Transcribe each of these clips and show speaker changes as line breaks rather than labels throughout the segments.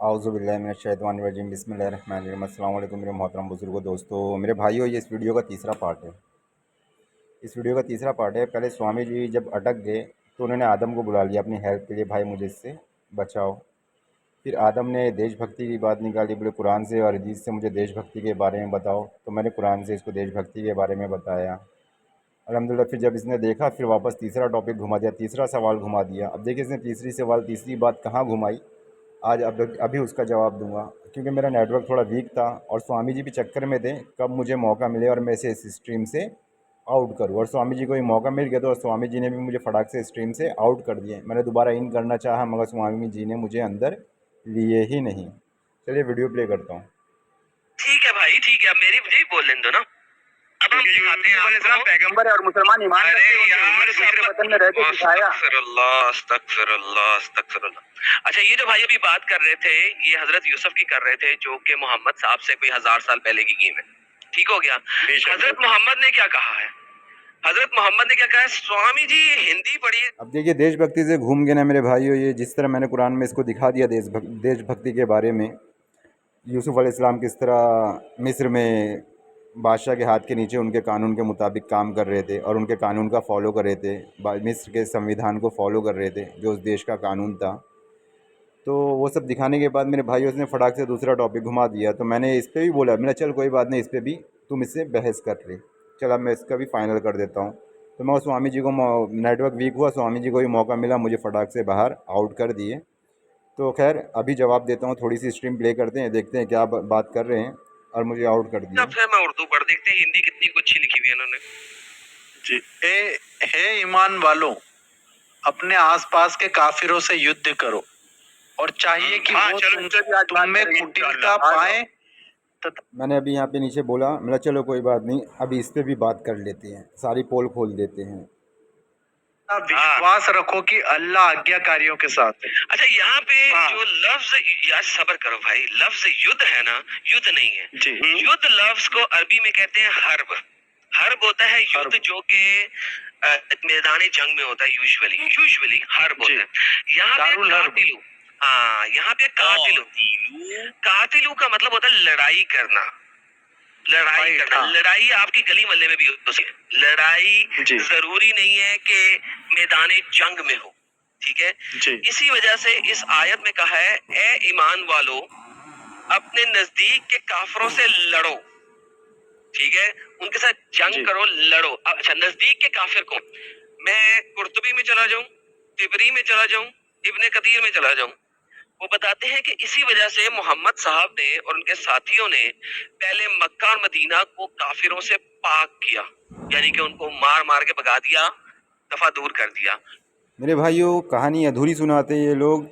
औज़ुबिल्लाहिमिनश्शैतानिर्रजीम बिस्मिल्लाहिर्रहमानिर्रहीम। अस्सलाम वालेकुम मेरे मोहतरम बुज़ुर्गों, दोस्तों, मेरे भाइयों, ये इस वीडियो का तीसरा पार्ट है। इस वीडियो का तीसरा पार्ट है। पहले स्वामी जी जब अटक गए तो उन्होंने आदम को बुला लिया अपनी हेल्प के लिए, भाई मुझे इससे बचाओ। फिर आदम ने देशभक्ति की बात निकाली, बोले कुरान से और हदीस से मुझे देशभक्ति के बारे में बताओ। तो मैंने कुरान से इसको देशभक्ति के बारे में बताया। अल्हम्दुलिल्लाह फिर जब इसने देखा, फिर वापस तीसरा टॉपिक घुमा दिया, तीसरा सवाल घुमा दिया। अब देखिए इसने तीसरी बात कहाँ घुमाई। आज अब अभी उसका जवाब दूंगा, क्योंकि मेरा नेटवर्क थोड़ा वीक था और स्वामी जी भी चक्कर में थे कब मुझे मौका मिले और मैं इसे इस स्ट्रीम से आउट करूँ। और स्वामी जी को भी मौका मिल गया, तो और स्वामी जी ने भी मुझे फटाक से स्ट्रीम से आउट कर दिए। मैंने दोबारा इन करना चाहा, मगर स्वामी जी ने मुझे अंदर लिए ही नहीं। चलिए वीडियो प्ले करता हूँ।
ठीक है भाई, ठीक है, अब मेरी मुझे ही बोल लेने दो ना। अब हम दिखाते हैं आपको
पैगंबर है और मुसलमान ईमान
अरे
रखते हैं,
यार
उन्होंने दूसरे वतन में रहते सिखाया।
अस्तगफिरुल्लाह। अच्छा, ये जो भाई अभी बात कर रहे थे, ये हजरत यूसुफ की कर रहे थे, जो कि मोहम्मद साहब से कोई 1000 साल पहले की गेम है। ठीक हो गया। हजरत मोहम्मद ने क्या कहा है? हजरत मोहम्मद ने क्या कहा है? स्वामी जी हिंदी पढ़िए।
अब देखिए देशभक्ति से घूम गए ना मेरे भाइयों। ये जिस तरह मैंने कुरान में इसको दिखा दिया देशभक्ति के बारे में, यूसुफ़ अलैहिस्सलाम किस तरह मिस्र में बादशाह के हाथ के नीचे उनके कानून के मुताबिक काम कर रहे थे और उनके कानून का फ़ॉलो कर रहे थे, मिस्र के संविधान को फ़ॉलो कर रहे थे जो उस देश का कानून था। तो वो सब दिखाने के बाद मेरे भाइयों ने फटाक से दूसरा टॉपिक घुमा दिया। तो मैंने इस पे भी बोला, मैंने चल कोई बात नहीं, इस पे भी तुम इससे बहस कर ले, चल अब मैं इसका भी फ़ाइनल कर देता हूँ। तो मैं स्वामी जी को, नेटवर्क वीक हुआ, स्वामी जी को भी मौका मिला, मुझे फटाक से बाहर आउट कर दिए। तो खैर अभी जवाब देता हूँ, थोड़ी सी स्ट्रीम प्ले करते हैं, देखते हैं क्या बात कर रहे हैं। और मुझे आउट कर दिया।
फिर मैं उर्दू पढ़ देखते हैं, हिंदी कितनी कुछ अच्छी लिखी हुई है इन्होंने
जी। हे ईमान वालों, अपने आसपास के काफिरों से युद्ध करो और चाहिए कि वो तुम्हें कुटिलता पाए।
मैंने अभी यहाँ पे नीचे बोला, मेरा चलो कोई बात नहीं, अभी इस पे भी बात कर लेते हैं, सारी पोल खोल देते हैं।
विश्वास रखो कि अल्लाह आज्ञाकारियों के साथ है।
अच्छा, यहाँ पे जो लफ्ज, यार सब्र करो भाई, लफ्ज युद्ध है ना, युद्ध नहीं है
जी।
युद्ध लफ्ज को अरबी में कहते हैं हर्ब। हर्ब होता है युद्ध, जो कि मैदानी जंग में होता है। यूजुअली हर्ब होता है। यहाँ पे कातिलू, हाँ यहाँ पे कातिलू का मतलब होता है लड़ाई करना। लड़ाई आपकी गली मोहल्ले में भी होती है। लड़ाई जरूरी नहीं है कि मैदान जंग में हो। ठीक है, इसी वजह से इस आयत में कहा है, ए ईमान वालों, अपने नजदीक के काफरों से लड़ो। ठीक है, उनके साथ जंग करो, लड़ो। अच्छा, नजदीक के काफिर को, मैं कुर्तुबी में चला जाऊं, तिबरी में चला जाऊं, इब्ने कतीर में चला जाऊं, वो बताते हैं कि इसी वजह से मोहम्मद साहब ने और उनके साथियों ने पहले मक्का और मदीना को काफिरों से पाक किया, यानी कि उनको मार मार के भगा दिया, दफा दूर कर दिया।
मेरे भाइयों, कहानी अधूरी सुनाते ये लोग।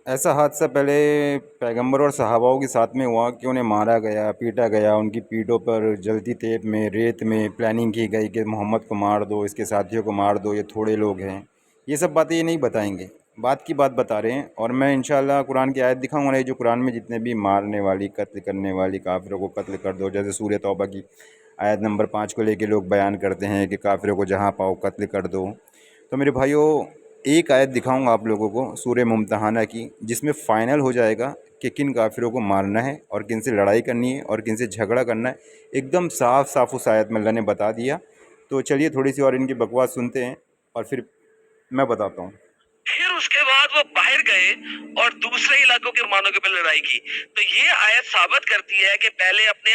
ऐसा हादसा पहले पैगंबर और सहाबाओं के साथ में हुआ कि उन्हें मारा गया, पीटा गया, उनकी पीठों पर जलती तेप में, रेत में प्लानिंग की गई कि मोहम्मद को मार दो, इसके साथियों को मार दो, ये थोड़े लोग हैं। ये सब बातें ये नहीं बताएंगे, बात की बात बता रहे हैं। और मैं इंशाल्लाह कुरान की आयत दिखाऊंगा ना, जो कुरान में जितने भी मारने वाली, कत्ल करने वाली, काफिरों को कत्ल कर दो, जैसे सूरह तौबा की आयत नंबर 5 को लेके लोग बयान करते हैं कि काफिरों को जहाँ पाओ कत्ल कर दो। तो मेरे भाइयों, एक आयत दिखाऊंगा आप लोगों को सूरह मुम्तहाना की, जिसमें फ़ाइनल हो जाएगा कि किन काफिरों को मारना है और किन से लड़ाई करनी है और किन से झगड़ा करना है। एकदम साफ साफ उस आयत में अल्लाह ने बता दिया। तो चलिए थोड़ी सी और इनकी बकवास सुनते हैं और फिर मैं बताता हूँ।
फिर उसके बाद वो बाहर गए और दूसरे इलाकों के मुसलमानों के पे लड़ाई की। तो ये आयत साबित करती है कि पहले आपने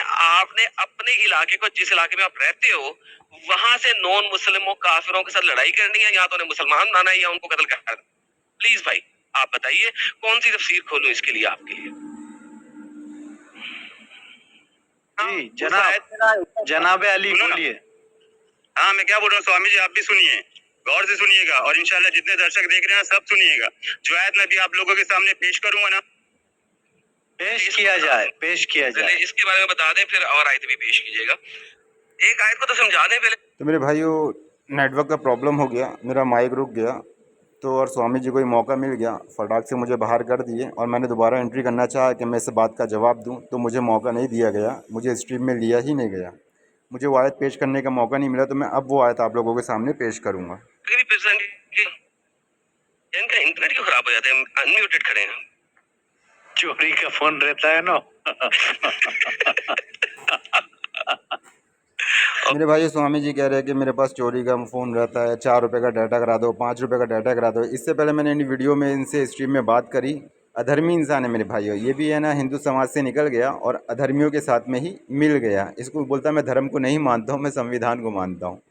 अपने इलाके को, जिस इलाके में आप रहते हो, वहां से नॉन मुस्लिमों काफिरों के साथ लड़ाई करनी है, या तो उन्हें मुसलमान बनाना है या उनको कत्ल करना है। प्लीज भाई आप बताइए कौन सी तफसीर खोलूं इसके लिए आपके लिए।
जनाब अली बोलिए।
हाँ, मैं क्या बोल रहा हूँ स्वामी जी, आप भी सुनिए, गौर से सुनिएगा, और इंशाल्लाह जितने दर्शक देख रहे हैं सब सुनिएगा। जो आयत मैं भी आप लोगों के सामने पेश करूंगा ना,
पेश किया जाए।
इसके बारे में बता दें, फिर और आयत भी पेश कीजिएगा। एक आयत को तो समझा दें पहले।
तो मेरे भाइयों, नेटवर्क का प्रॉब्लम हो गया, मेरा माइक रुक गया, तो और स्वामी जी को ही मौका मिल गया, फटाक से मुझे बाहर कर दिए। और मैंने दोबारा एंट्री करना चाहा कि मैं इस बात का जवाब दूं, तो मुझे मौका नहीं दिया गया, मुझे स्ट्रीम में लिया ही नहीं गया, मुझे वो आयत पेश करने का मौका नहीं मिला। तो मैं अब वो आयत आप लोगों के सामने पेश करूँगा।
इनका इंटरनेट क्यों खराब हो जाता है? अनम्यूटेड खड़े हैं।
चोरी का फोन रहता है ना।
मेरे भाई स्वामी जी कह रहे हैं कि मेरे पास चोरी का फ़ोन रहता है, 4 रुपये का डाटा करा दो, 5 रुपये का डाटा करा दो। इससे पहले मैंने इन वीडियो में इनसे स्ट्रीम में बात करी। अधर्मी इंसान है मेरे भाइयों, ये भी है ना हिंदू समाज से निकल गया और अधर्मियों के साथ में ही मिल गया। इसको बोलता मैं धर्म को नहीं मानता हूँ, मैं संविधान को मानता हूँ।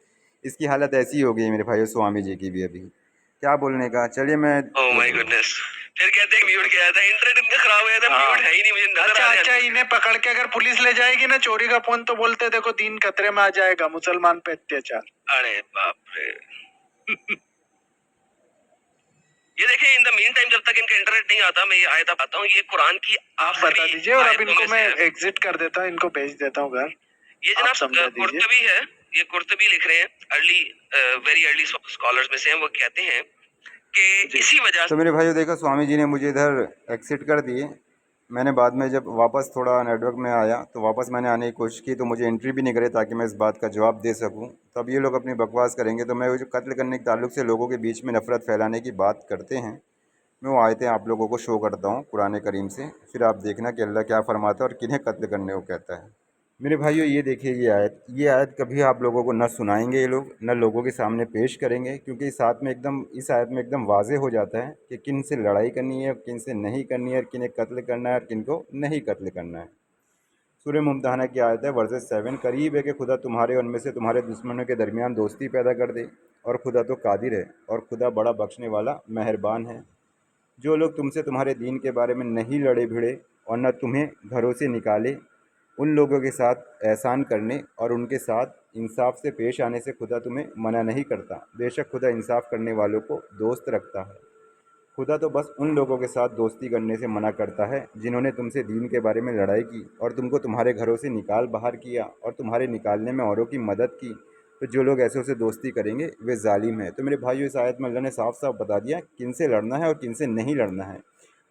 इसकी हालत ऐसी हो गई है मेरे भाइयों स्वामी जी की भी। अभी क्या बोलने का, चलिए मैं
ओह माय गुडनेस। फिर कहते हैं म्यूट किया था, इंटरनेट इनका खराब हो गया था, म्यूट है ही नहीं, मुझे नजर आ रहा है।
अच्छा, इन्हें पकड़ के अगर पुलिस ले जाएगी ना चोरी का फोन, तो बोलते देखो दीन खतरे में आ जाएगा, मुसलमान पे अत्याचार।
अरे बाप रे। ये देखिए, इन द मीन टाइम जब तक इनका इंटरनेट नहीं आता, मैं ये आयत बताता हूँ। ये कुरान की
आप बता दीजिए और अब इनको मैं एग्जिट कर देता हूँ, इनको भेज देता हूँ घर।
ये जनाब कुर्तबी है, ये कुर्तबी लिख रहे हैं, वेरी अर्ली स्कॉलर्स में से हैं। वो कहते हैं कि इसी वजह
तो मेरे भाइयों देखा स्वामी जी ने मुझे इधर एक्सिट कर दिए। मैंने बाद में जब वापस थोड़ा नेटवर्क में आया तो वापस मैंने आने की कोशिश की, तो मुझे एंट्री भी नहीं करे ताकि मैं इस बात का जवाब दे सकूं। तो अब ये लोग अपनी बकवास करेंगे। तो मैं वो जो कत्ल करने के ताल्लुक से लोगों के बीच में नफ़रत फैलाने की बात करते हैं, मैं वो आयतें आप लोगों को शो करता हूँ कुरान करीम से, फिर आप देखना कि अल्लाह क्या फ़रमाता है और किन्हें कत्ल करने को कहता है। मेरे भाइयों ये देखिए, ये आयत कभी आप लोगों को न सुनाएंगे ये लोग, न लोगों के सामने पेश करेंगे, क्योंकि इस आयत में एकदम वाज़े हो जाता है कि किन से लड़ाई करनी है, किन से नहीं करनी है, और किन्हें कत्ल करना है और किन को नहीं कत्ल करना है। सूरह मुमतहना की आयत है वर्सेस 7, करीब है कि खुदा तुम्हारे और उनमें से तुम्हारे दुश्मनों के दरमियान दोस्ती पैदा कर दे, और खुदा तो कादिर है और खुदा बड़ा बख्शने वाला मेहरबान है। जो लोग तुमसे तुम्हारे दीन के बारे में नहीं लड़े भिड़े और न तुम्हें घरों से निकाले, उन लोगों के साथ एहसान करने और उनके साथ इंसाफ से पेश आने से खुदा तुम्हें मना नहीं करता। बेशक खुदा इंसाफ करने वालों को दोस्त रखता है। खुदा तो बस उन लोगों के साथ दोस्ती करने से मना करता है जिन्होंने तुमसे दीन के बारे में लड़ाई की और तुमको तुम्हारे घरों से निकाल बाहर किया और तुम्हारे निकालने में औरों की मदद की। तो जो लोग ऐसे से दोस्ती करेंगे वे जालिम हैं। तो मेरे भाइयों इस आयत में अल्लाह ने साफ साफ बता दिया किन से लड़ना है और किन से नहीं लड़ना है।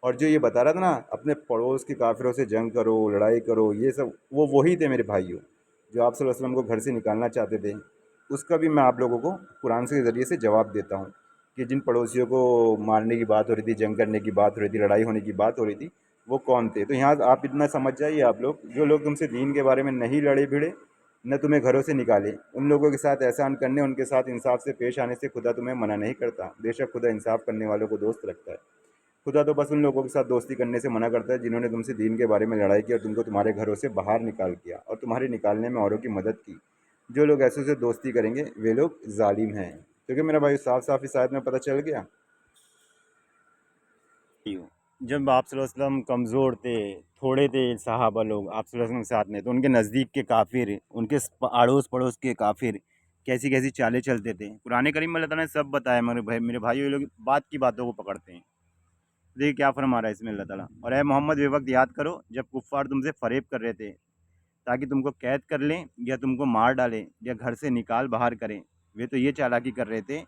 और जो ये बता रहा था ना अपने पड़ोस के काफिरों से जंग करो, लड़ाई करो, ये सब वो वही थे मेरे भाइयों जो आप सल्लल्लाहु अलैहि वसल्लम को घर से निकालना चाहते थे। उसका भी मैं आप लोगों को कुरान के ज़रिए से जवाब देता हूँ कि जिन पड़ोसियों को मारने की बात हो रही थी, जंग करने की बात हो रही थी, लड़ाई होने की बात हो रही थी, वो कौन थे। तो यहाँ आप इतना समझ जाइए, आप लोग जो लोग तुमसे दीन के बारे में नहीं लड़े भिड़े, न तुम्हें घरों से निकाले, उन लोगों के साथ एहसान करने, उनके साथ इंसाफ से पेश आने से खुदा तुम्हें मना नहीं करता। बेशक खुदा इंसाफ करने वालों को दोस्त रखता है। खुदा तो बस उन लोगों के साथ दोस्ती करने से मना करता है जिन्होंने तुमसे दीन के बारे में लड़ाई की और तुमको तुम्हारे घरों से बाहर निकाल किया और तुम्हारे निकालने में औरों की मदद की। जो लोग ऐसे से दोस्ती करेंगे वे लोग जालिम हैं। क्योंकि मेरा भाई साफ साफ इस आयत में पता चल गया। जब आप सल्लल्लाहु अलैहि वसल्लम कमज़ोर थे, थोड़े थे सहाबा लोग आप सल्लल्लाहु अलैहि वसल्लम के साथ में, तो उनके नज़दीक के काफिर, उनके अड़ोस पड़ोस के काफिर कैसी कैसी चालें चलते थे। कुरान करीम में अल्लाह ताला ने सब बताया। मेरे भाइयों ये लोग बात की बातों को पकड़ते हैं। देखिए क्या फरमा रहा है इसमें अल्लाह ताला, और ए मोहम्मद वे वक्त याद करो जब कुफ़ार तुमसे फ़रेब कर रहे थे ताकि तुमको कैद कर लें या तुमको मार डालें या घर से निकाल बाहर करें। वे तो ये चालाकी कर रहे थे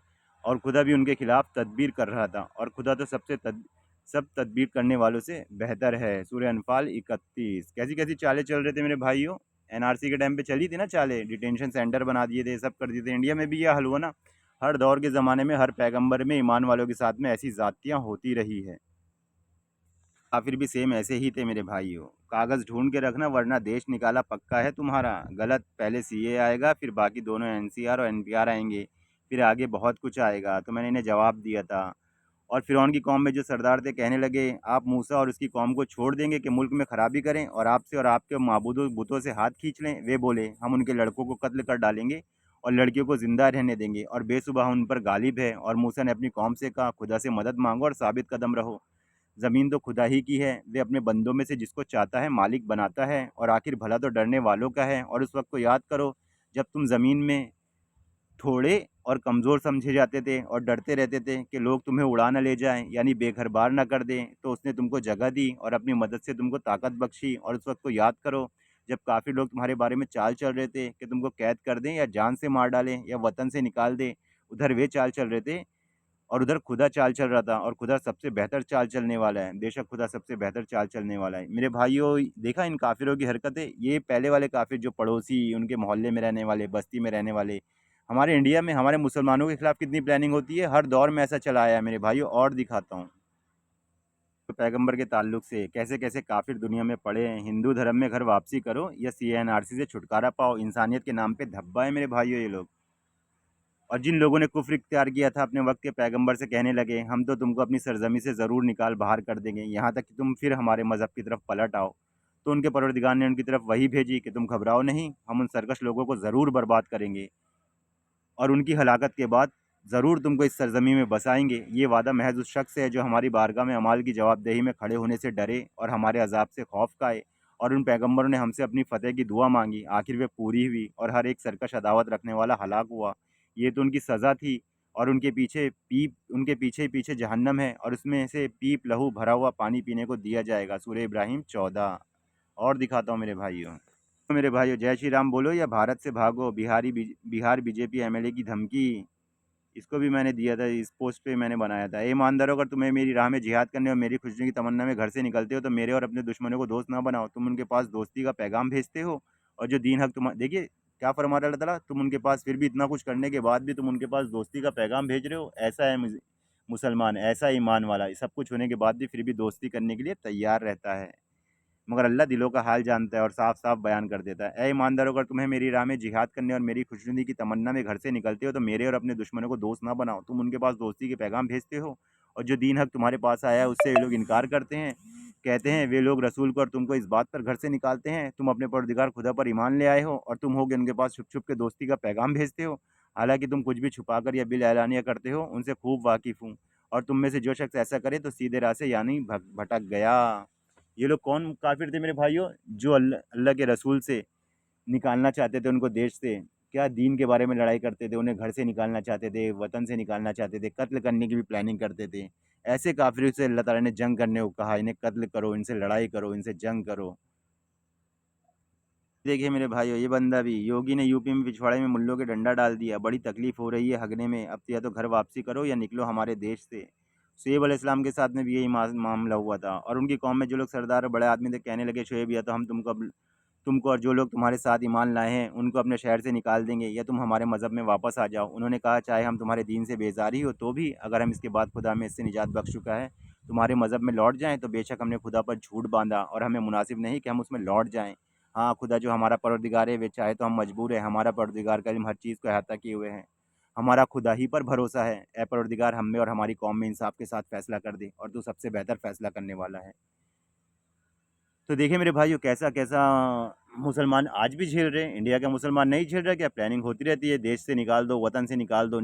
और खुदा भी उनके खिलाफ तदबीर कर रहा था, और खुदा तो सब तदबीर करने वालों से बेहतर है। सूरह अनफाल 31। कैसी कैसी चालें चल रहे थे मेरे भाइयों। एनआरसी के टाइम पे चली थी ना चालें, डिटेंशन सेंटर बना दिए थे, सब कर दिए थे। इंडिया में भी यह हल हुआ ना। हर दौर के ज़माने में हर पैगंबर में ईमान वालों के साथ में ऐसी ज़ातियाँ होती रही है। काफिर भी सेम ऐसे ही थे मेरे भाइयों। कागज़ ढूंढ के रखना वरना देश निकाला पक्का है तुम्हारा। गलत, पहले सीए आएगा, फिर बाकी दोनों एनसीआर और एनपीआर आएंगे, फिर आगे बहुत कुछ आएगा। तो मैंने इन्हें जवाब दिया था। और फिरौन की कौम में जो सरदार थे कहने लगे आप मूसा और उसकी कौम को छोड़ देंगे कि मुल्क में खराबी करें और आपसे और आपके माबूदों बुतों से हाथ खींच लें। वे बोले हम उनके लड़कों को कत्ल कर डालेंगे और लड़कियों को ज़िंदा रहने देंगे और बेसुबह उन पर गालिब है। और मूसा ने अपनी कौम से कहा खुदा से मदद मांगो और साबित कदम रहो। ज़मीन तो खुदा ही की है, वे अपने बंदों में से जिसको चाहता है मालिक बनाता है, और आखिर भला तो डरने वालों का है। और उस वक्त को याद करो जब तुम ज़मीन में थोड़े और कमज़ोर समझे जाते थे और डरते रहते थे कि लोग तुम्हें उड़ा न ले जाएं, यानी बेघर बार न कर दें। तो उसने तुमको जगह दी और अपनी मदद से तुमको ताकत बख्शी। और उस वक्त को याद करो जब काफ़ी लोग तुम्हारे बारे में चाल चल रहे थे कि तुमको कैद कर दें या जान से मार डालें या वतन से निकाल दें। उधर वे चाल चल रहे थे और उधर खुदा चाल चल रहा था, और खुदा सबसे बेहतर चाल चलने वाला है। बेशक खुदा सबसे बेहतर चाल चलने वाला है। मेरे भाइयों देखा इन काफिरों की हरकतें। ये पहले वाले काफिर जो पड़ोसी, उनके मोहल्ले में रहने वाले, बस्ती में रहने वाले, हमारे इंडिया में हमारे मुसलमानों के खिलाफ कितनी प्लानिंग होती है। हर दौर में ऐसा चला आया है मेरे भाइयों। और दिखाता हूँ पैगंबर के ताल्लुक से कैसे कैसे काफिर दुनिया में पड़े हैं। हिंदू धर्म में घर वापसी करो या CNRC से छुटकारा पाओ। इंसानियत के नाम पे धब्बा है मेरे भाइयों ये लोग। और जिन लोगों ने कुफ्र इख्तियार किया था अपने वक्त के पैगंबर से कहने लगे हम तो तुमको अपनी सरजमी से ज़रूर निकाल बाहर कर देंगे, यहाँ तक कि तुम फिर हमारे मज़हब की तरफ पलट आओ, तो उनके परवरदिगार ने उनकी तरफ वही भेजी कि तुम घबराओ नहीं, हम उन सरकश लोगों को ज़रूर बर्बाद करेंगे और उनकी हलाकत के बाद ज़रूर तुमको इस सरजमी में बसाएंगे। ये वादा महज उस शख्स से है जो हमारी बारगाह में अमाल की जवाबदेही में खड़े होने से डरे और हमारे अजाब से खौफ खाए। और उन पैगंबरों ने हमसे अपनी फ़तेह की दुआ मांगी, आखिर वे पूरी हुई और हर एक सरकश अदावत रखने वाला हलाक हुआ। ये तो उनकी सज़ा थी और उनके पीछे पीछे जहन्नम है और उसमें से पीप लहू भरा हुआ पानी पीने को दिया जाएगा। सूरह इब्राहिम 14। और दिखाता हूँ मेरे भाइयों, तो मेरे भाइयों जय श्री राम बोलो या भारत से भागो। बिहार BJP MLA की धमकी, इसको भी मैंने दिया था, इस पोस्ट पे मैंने बनाया था। ईमानदारों, अगर तुम्हें मेरी राह में जिहाद करने और मेरी खुशियों की तमन्ना में घर से निकलते हो तो मेरे और अपने दुश्मनों को दोस्त ना बनाओ। तुम उनके पास दोस्ती का पैगाम भेजते हो और जो दीन हक तुम देखिए क्या फरमा रहा है अल्लाह ताला, तुम उनके पास फिर भी इतना कुछ करने के बाद भी तुम उनके पास दोस्ती का पैगाम भेज रहे हो। ऐसा है मुसलमान, ऐसा ईमान वाला, सब कुछ होने के बाद भी फिर भी दोस्ती करने के लिए तैयार रहता है। मगर अल्लाह दिलों का हाल जानता है और साफ साफ बयान कर देता है। ऐ ईमानदारों, अगर तुम्हें मेरी राह में जिहाद करने और मेरी खुशनुदी की तमन्ना में घर से निकलते हो तो मेरे और अपने दुश्मनों को दोस्त ना बनाओ। तुम उनके पास दोस्ती के पैगाम भेजते हो और जो दीन हक तुम्हारे पास आया है उससे वे लोग इनकार करते हैं। कहते हैं वे लोग रसूल को और तुमको इस बात पर घर से निकालते हैं तुम अपने परवरदिगार खुदा पर ईमान ले आए हो और तुम होगे उनके पास छुप छुप के दोस्ती का पैगाम भेजते हो। हालांकि तुम कुछ भी छुपाकर या बिल एलानिया करते हो, उनसे खूब वाकिफ़ हूँ। और तुम में से जो शख्स ऐसा करे तो सीधे राह से यानी भटक गया। ये लोग कौन काफिर थे मेरे भाइयों? जो अल्लाह के रसूल से निकालना चाहते थे उनको देश से, क्या दीन के बारे में लड़ाई करते थे, उन्हें घर से निकालना चाहते थे, वतन से निकालना चाहते थे, कत्ल करने की भी प्लानिंग करते थे। ऐसे काफिरों से अल्लाह ताला ने जंग करने को कहा, इन्हें कत्ल करो, इनसे लड़ाई करो, इनसे जंग करो। देखिए मेरे भाइयों, ये बंदा भी, योगी ने यूपी में पिछवाड़े में मुल्लों के डंडा डाल दिया, बड़ी तकलीफ हो रही है हगने में, अब तो या तो घर वापसी करो या निकलो हमारे देश से। शुएब अलैहिस्सलाम के साथ में भी यही मामला हुआ था और उनकी कौम में जो लोग सरदार और बड़े आदमी थे कहने लगे शुएब या तो हम तुमको और जो लोग तुम्हारे साथ ईमान लाए हैं उनको अपने शहर से निकाल देंगे या तुम हमारे मज़हब में वापस आ जाओ। उन्होंने कहा चाहे हम तुम्हारे दीन से बेजारी हो तो भी अगर हम इसके बाद खुदा हमें इससे निजात बख्श चुका है तुम्हारे मज़हब में लौट जाएं तो बेशक हमने खुदा पर झूठ बांधा और हमें मुनासिब नहीं कि हम उसमें लौट जाएं। हाँ, खुदा जो हमारा परवरदिगार है वे चाहे तो हम मजबूर है, हमारा परवरदिगार का इल्म हर चीज़ को अहाता किए हुए हैं। हमारा खुदा ही पर भरोसा है। ए परवरदिगार, हम में और हमारी कौम में इंसाफ के साथ फैसला कर दे और तू सबसे बेहतर फैसला करने वाला है। तो देखिए मेरे भाइयों, कैसा कैसा मुसलमान आज भी झेल रहे हैं। इंडिया के मुसलमान नहीं झेल रहे क्या? प्लानिंग होती रहती है, देश से निकाल दो, वतन से निकाल दो,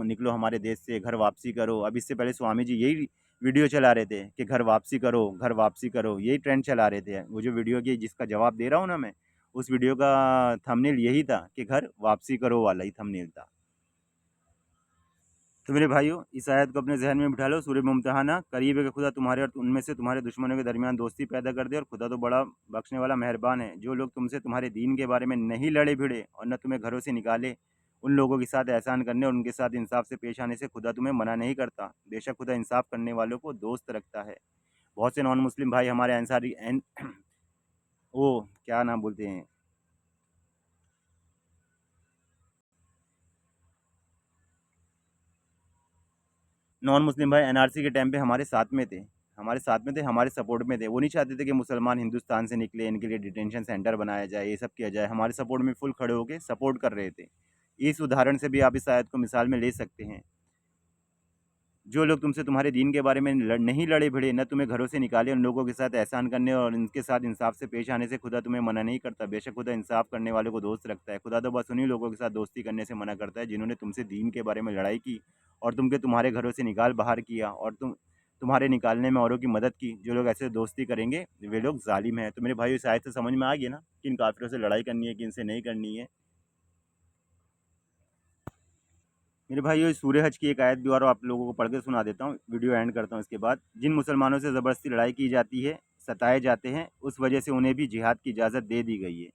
निकलो हमारे देश से, घर वापसी करो। अब इससे पहले स्वामी जी यही वीडियो चला रहे थे कि घर वापसी करो, घर वापसी करो, यही ट्रेंड चला रहे थे। वो जो वीडियो की जिसका जवाब दे रहा हूँ ना मैं, उस वीडियो का थंबनेल यही था कि घर वापसी करो वाला ही थंबनेल था। तो मेरे भाइयों, इस आयत को अपने जहन में बिठा लो। सूरह मुम्तहाना, करीब है कि खुदा तुम्हारे और उनमें से तुम्हारे दुश्मनों के दरमियान दोस्ती पैदा कर दे और खुदा तो बड़ा बख्शने वाला मेहरबान है। जो लोग तुमसे तुम्हारे दीन के बारे में नहीं लड़े भिड़े और न तुम्हें घरों से निकाले, उन लोगों के साथ एहसान करने और उनके साथ इंसाफ से पेश आने से खुदा तुम्हें मना नहीं करता। बेशक खुदा इंसाफ करने वालों को दोस्त रखता है। बहुत से नॉन मुस्लिम भाई हमारे अंसारी वो क्या नाम बोलते हैं, नॉन मुस्लिम भाई NRC के टाइम पे हमारे साथ में थे, हमारे सपोर्ट में थे। वो नहीं चाहते थे कि मुसलमान हिंदुस्तान से निकले, इनके लिए डिटेंशन सेंटर बनाया जाए, ये सब किया जाए। हमारे सपोर्ट में फुल खड़े होकर सपोर्ट कर रहे थे। इस उदाहरण से भी आप इस आयत को मिसाल में ले सकते हैं। जो लोग तुमसे तुम्हारे दीन के बारे में नहीं लड़े भिड़े, न तुम्हें घरों से निकाले, उन लोगों के साथ एहसान करने और इनके साथ इंसाफ से पेश आने से खुदा तुम्हें मना नहीं करता। बेशक खुदा इंसाफ करने वालों को दोस्त रखता है। खुदा तो बस उन्हीं लोगों के साथ दोस्ती करने से मना करता है जिन्होंने तुमसे दीन के बारे में लड़ाई की और तुम्हारे घरों से निकाल बाहर किया और तुम्हारे निकालने में औरों की मदद की। जो लोग ऐसे दोस्ती करेंगे वे लोग जालिम हैं। तो मेरे भाइयों, इस आयत से समझ में आ गया ना किन काफिरों से लड़ाई करनी है, किन से नहीं करनी है। मेरे भाइयों, इस सूरह हज की एक आयत भी और आप लोगों को पढ़ के सुना देता हूँ, वीडियो एंड करता हूँ इसके बाद। जिन मुसलमानों से ज़बरदस्ती लड़ाई की जाती है, सताए जाते हैं, उस वजह से उन्हें भी जिहाद की इजाज़त दे दी गई है।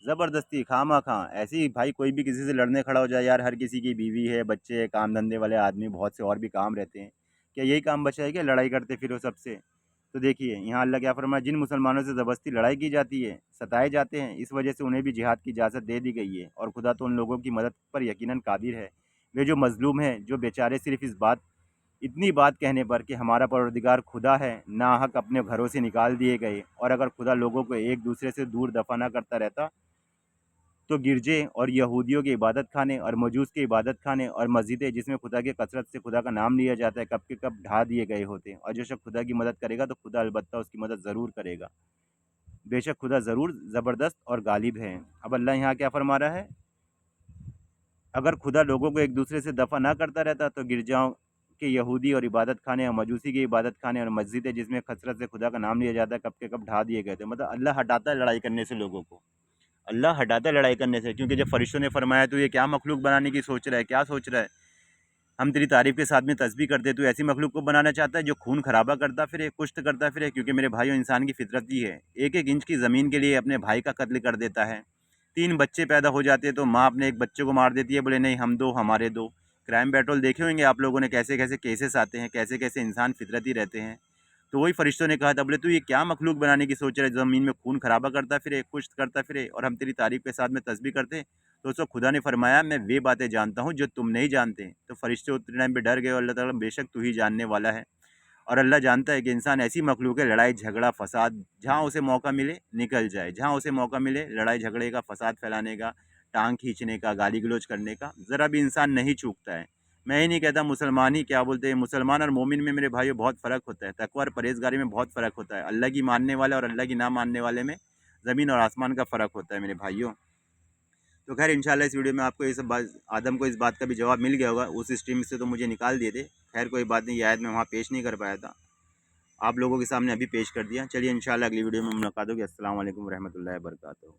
ज़बरदस्ती खामा खां ऐसे ही भाई कोई भी किसी से लड़ने खड़ा हो जाए, यार हर किसी की बीवी है, बच्चे, काम धंधे वाले आदमी, बहुत से और भी काम रहते हैं, क्या यही काम बचा है क्या लड़ाई करते फिरो सबसे? तो देखिए यहाँ अल्लाह क्या फरमाया, जिन मुसलमानों से ज़बरदस्ती लड़ाई की जाती है, सताए जाते हैं, इस वजह से उन्हें भी जिहाद की इजाज़त दे दी गई है और खुदा तो उन लोगों की मदद पर यकीनन कादिर है। वे जो मज़लूम हैं, जो बेचारे सिर्फ़ इस बात इतनी बात कहने पर कि हमारा परवरदिगार खुदा है, नाहक अपने घरों से निकाल दिए गए, और अगर खुदा लोगों को एक दूसरे से दूर दफा ना करता रहता तो गिरजे और यहूदियों के इबादत खाने और मजूस के इबादत खाने और मस्जिदें जिसमें खुदा की कसरत से खुदा का नाम लिया जाता है कब के कब ढा दिए गए होते। और जो शख्स खुदा की मदद करेगा तो खुदा अलबत्ता उसकी मदद ज़रूर करेगा। बेशक खुदा ज़रूर ज़बरदस्त और गालिब है। अब अल्लाह यहाँ क्या फरमा रहा है, अगर खुदा लोगों को एक दूसरे से दफ़ा ना करता रहता तो गिरजाओं के यहूदी और इबादत खाने और मजूसी के इबादत खाने और मस्जिदें जिसमें कसरत से खुदा का नाम लिया जाता है कब के कब ढा दिए गए थे। मतलब अल्लाह हटाता है लड़ाई करने से लोगों को, अल्लाह हटाता है लड़ाई करने से। क्योंकि जब फरिश्तों ने फरमाया तो ये क्या मखलूक बनाने की सोच रहा है, क्या सोच रहा है, हम तेरी तारीफ़ के साथ में तस्बीह करते, तो ऐसी मखलूक को बनाना चाहता है जो खून खराबा करता फिरे, कुश्त करता फिरे। क्योंकि मेरे भाइयों, इंसान की फितरत ही है, एक एक इंच की ज़मीन के लिए अपने भाई का कत्ल कर देता है। 3 बच्चे पैदा हो जाते हैं तो माँ अपने एक बच्चे को मार देती है, बोले नहीं हम दो, हमारे दो। क्राइम पेट्रोल देखे होंगे आप लोगों ने, कैसे कैसे केसेस आते हैं, कैसे कैसे इंसान फितरती रहते हैं। तो वही फरिश्तों ने कहा था, बोले तू ये क्या मखलूक बनाने की सोच रहा है, ज़मीन में खून खराबा करता फिरे, कुश्त करता फिरे, और हम तेरी तारीफ़ के साथ में तस्बीह करते। तो उसको खुदा ने फरमाया, मैं वे बातें जानता हूँ जो तुम नहीं जानते। तो फरिश्ते उतने टाइम पे डर गए और अल्लाह ताला, बेशक तू ही जानने वाला है। और अल्लाह जानता है कि इंसान ऐसी मखलूक है, लड़ाई झगड़ा फसाद जहाँ उसे मौका मिले निकल जाए, जहाँ उसे मौका मिले लड़ाई झगड़े का, फसाद फैलाने का, टांग खींचने का, गाली गलौज करने का, ज़रा भी इंसान नहीं चूकता है। मैं ही नहीं कहता मुसलमान ही, क्या बोलते हैं, मुसलमान और मोमिन में मेरे भाइयों बहुत फ़र्क होता है, तकवा और परहेज़गारी में बहुत फ़र्क होता है। अल्लाह की मानने वाले और अल्लाह की ना मानने वाले में ज़मीन और आसमान का फ़र्क होता है मेरे भाइयों। तो खैर इंशाल्लाह इस वीडियो में आपको ये सब बात, आदम को इस बात का भी जवाब मिल गया होगा। उस स्ट्रीम से तो मुझे निकाल दिए थे, खैर कोई बात नहीं, ये आयत मैं वहाँ पेश नहीं कर पाया था, आप लोगों के सामने अभी पेश कर दिया। चलिए इंशाल्लाह अगली वीडियो में मुलाकात होगी। अस्सलाम वालेकुम रहमतुल्लाहि व बरकातहू।